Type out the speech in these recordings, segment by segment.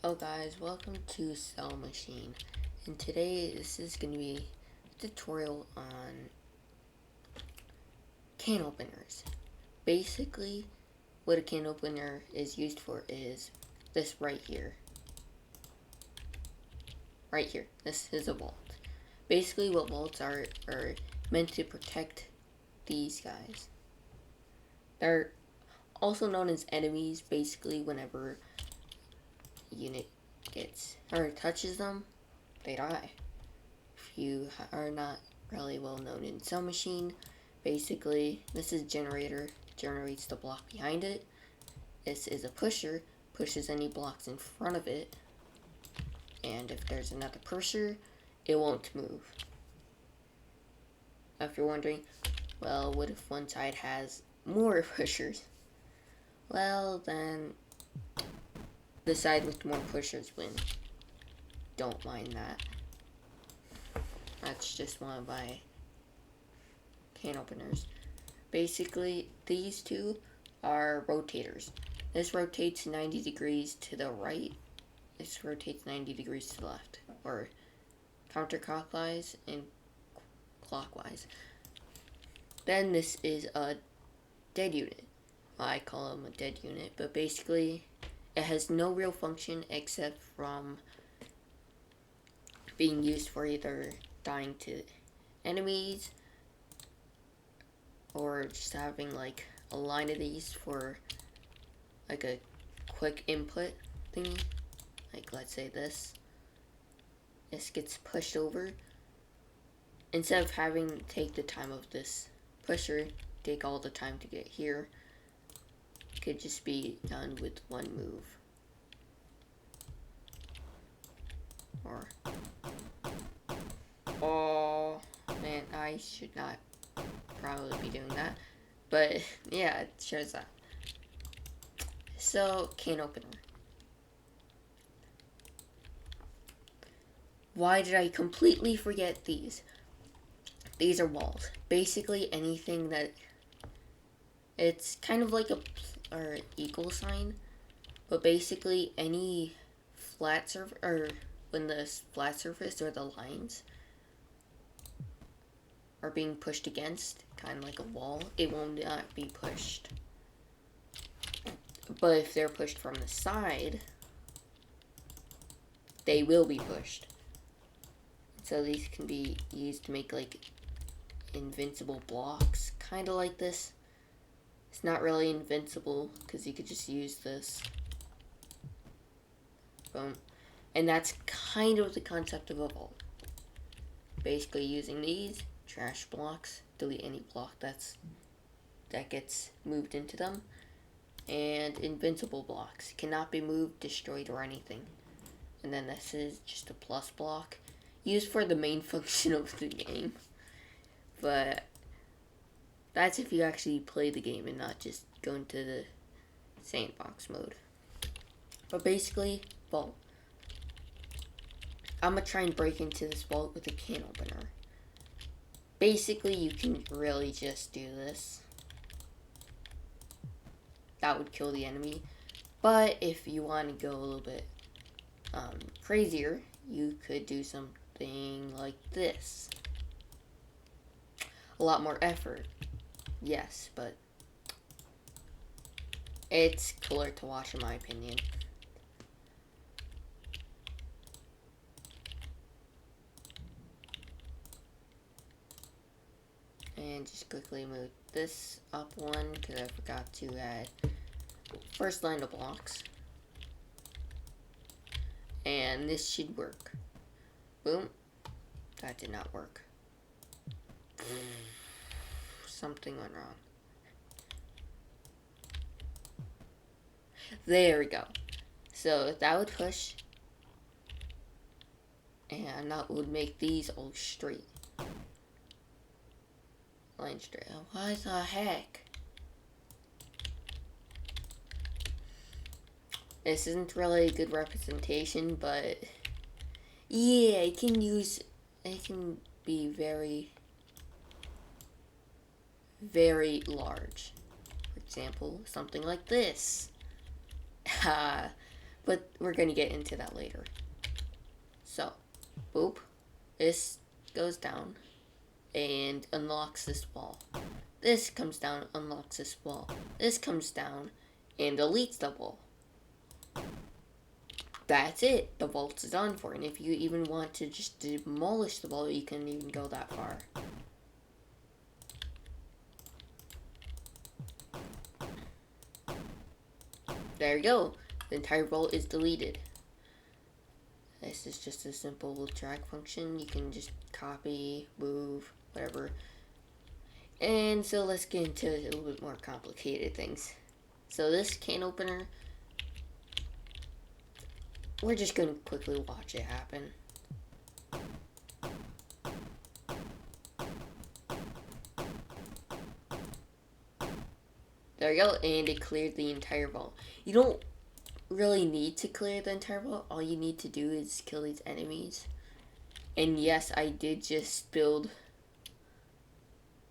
Oh guys, welcome to Cell Machine, and today this is going to be a tutorial on can openers. Basically, what a can opener is used for is this right here. Right here, this is a vault. Basically what vaults are meant to protect these guys. They're also known as enemies. Basically whenever unit gets or touches them, they die. If you are not really well known in Cell Machine, basically this is generator, generates the block behind it. This is a pusher, pushes any blocks in front of it, and if there's another pusher, it won't move. If you're wondering, well, what if one side has more pushers? Well, then the side with more pushers win. Don't mind that. That's just one of my can openers. Basically, these two are rotators. This rotates 90 degrees to the right. This rotates 90 degrees to the left, or counterclockwise and clockwise. Then this is a dead unit. I call them a dead unit, but basically it has no real function except from being used for either dying to enemies or just having like a line of these for like a quick input thingy. Like let's say this gets pushed over. Instead of having to take the time of this pusher, take all the time to get here, it could just be done with one move. Or, oh man, I should not probably be doing that, but yeah, it shows that. So, can opener. Why did I completely forget these? These are walls. Basically anything that, it's kind of like a or equal sign, but basically any flat surface, or when the flat surface or the lines are being pushed against, kind of like a wall, it will not be pushed. But if they're pushed from the side, they will be pushed. So these can be used to make like invincible blocks, kind of like this. It's not really invincible because you could just use this. Boom. And that's kind of the concept of a vault. Basically using these trash blocks, delete any block that gets moved into them, and invincible blocks cannot be moved, destroyed, or anything. And then this is just a plus block used for the main function of the game, but that's if you actually play the game and not just go into the sandbox mode. But basically, vault. I'm gonna try and break into this vault with a can opener. Basically, you can really just do this. That would kill the enemy. But if you want to go a little bit crazier, you could do something like this. A lot more effort, yes, but it's cooler to watch in my opinion. And just quickly move this up one because I forgot to add first line of blocks. And this should work. Boom. That did not work. Something went wrong. There we go. So that would push. And that would make these all straight. Line straight. What the heck? This isn't really a good representation, but yeah, it can be very, very large. For example, something like this. but we're gonna get into that later. So, boop, this goes down and unlocks this wall. This comes down, unlocks this wall. This comes down and deletes the wall. That's it. The vault is done for. And if you even want to just demolish the wall, you can even go that far. There you go. The entire vault is deleted. This is just a simple drag function. You can just copy, move, whatever. And so let's get into a little bit more complicated things. So this can opener, we're just going to quickly watch it happen. There you go, and it cleared the entire vault. You don't really need to clear the entire vault. All you need to do is kill these enemies. And yes, I did just build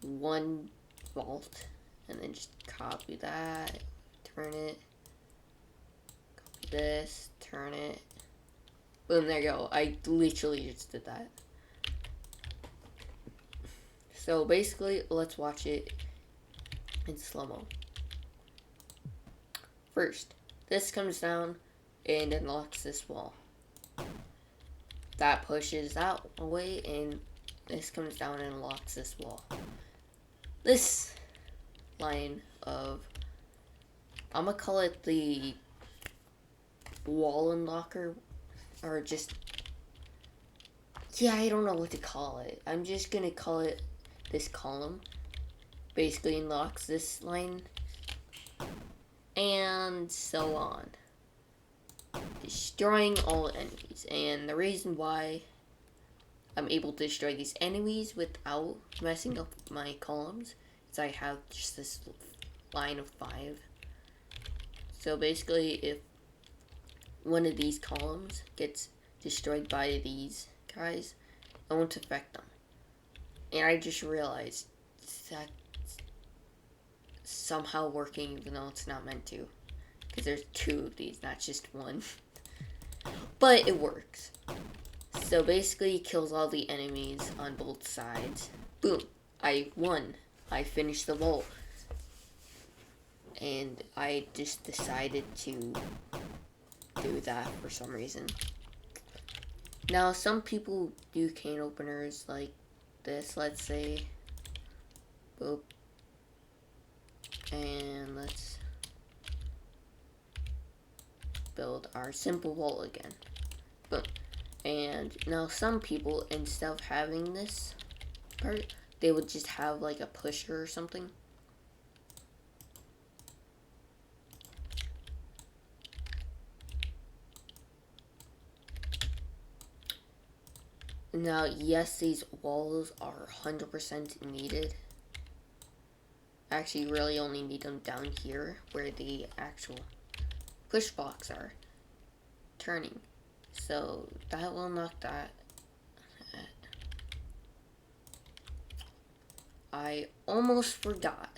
one vault and then just copy that, turn it, copy this, turn it, boom, there you go. I literally just did that. So basically, let's watch it in slow-mo. First, this comes down and unlocks this wall. That pushes that away, and this comes down and unlocks this wall. This line of, I'm gonna call it the wall unlocker, or just, yeah, I don't know what to call it. I'm just gonna call it this column. Basically unlocks this line, and so on. Destroying all enemies. And the reason why I'm able to destroy these enemies without messing up my columns is I have just this line of 5. So basically, if one of these columns gets destroyed by these guys, it won't affect them. And I just realized that somehow working even though it's not meant to, because there's 2 of these, not just 1. But it works. So basically, it kills all the enemies on both sides. Boom, I won. I finished the vault. And I just decided to do that for some reason. Now, some people do can openers like this, let's say. Boop. And let's build our simple wall again. Boom. And now some people, instead of having this part, they would just have like a pusher or something. Now, yes, these walls are 100% needed. Actually, really only need them down here where the actual push blocks are turning. So that will knock that. I almost forgot.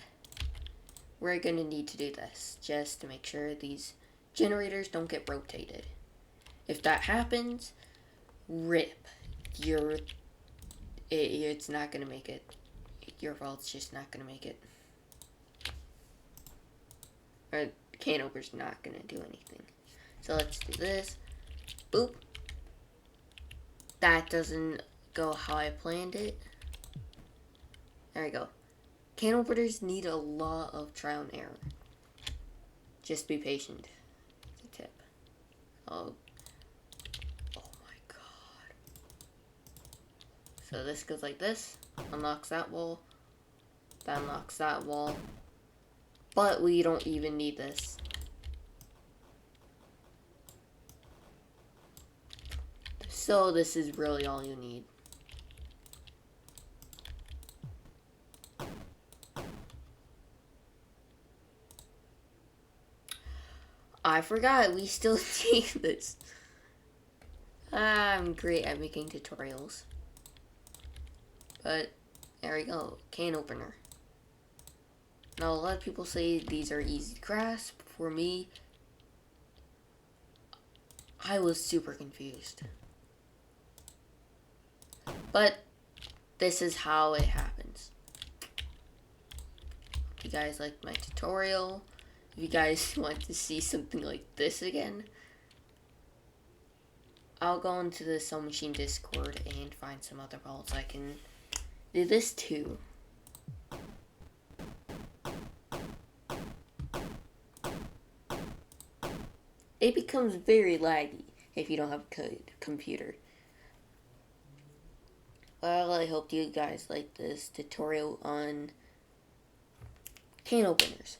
We're gonna need to do this just to make sure these generators don't get rotated. If that happens, rip. It's not gonna make it. Your vault's just not gonna make it. Or can opener's not gonna do anything. So let's do this. Boop. That doesn't go how I planned it. There we go. Can openers need a lot of trial and error. Just be patient. It's a tip. Oh my god. So this goes like this. Unlocks that wall. That unlocks that wall. But we don't even need this. So this is really all you need. I forgot, we still need this. I'm great at making tutorials. But, there we go, can opener. Now, a lot of people say these are easy to grasp. For me, I was super confused. But this is how it happens. If you guys liked my tutorial, if you guys want to see something like this again, I'll go into the Soul Machine Discord and find some other vaults I can do this too. It becomes very laggy if you don't have a computer. Well, I hope you guys liked this tutorial on can openers.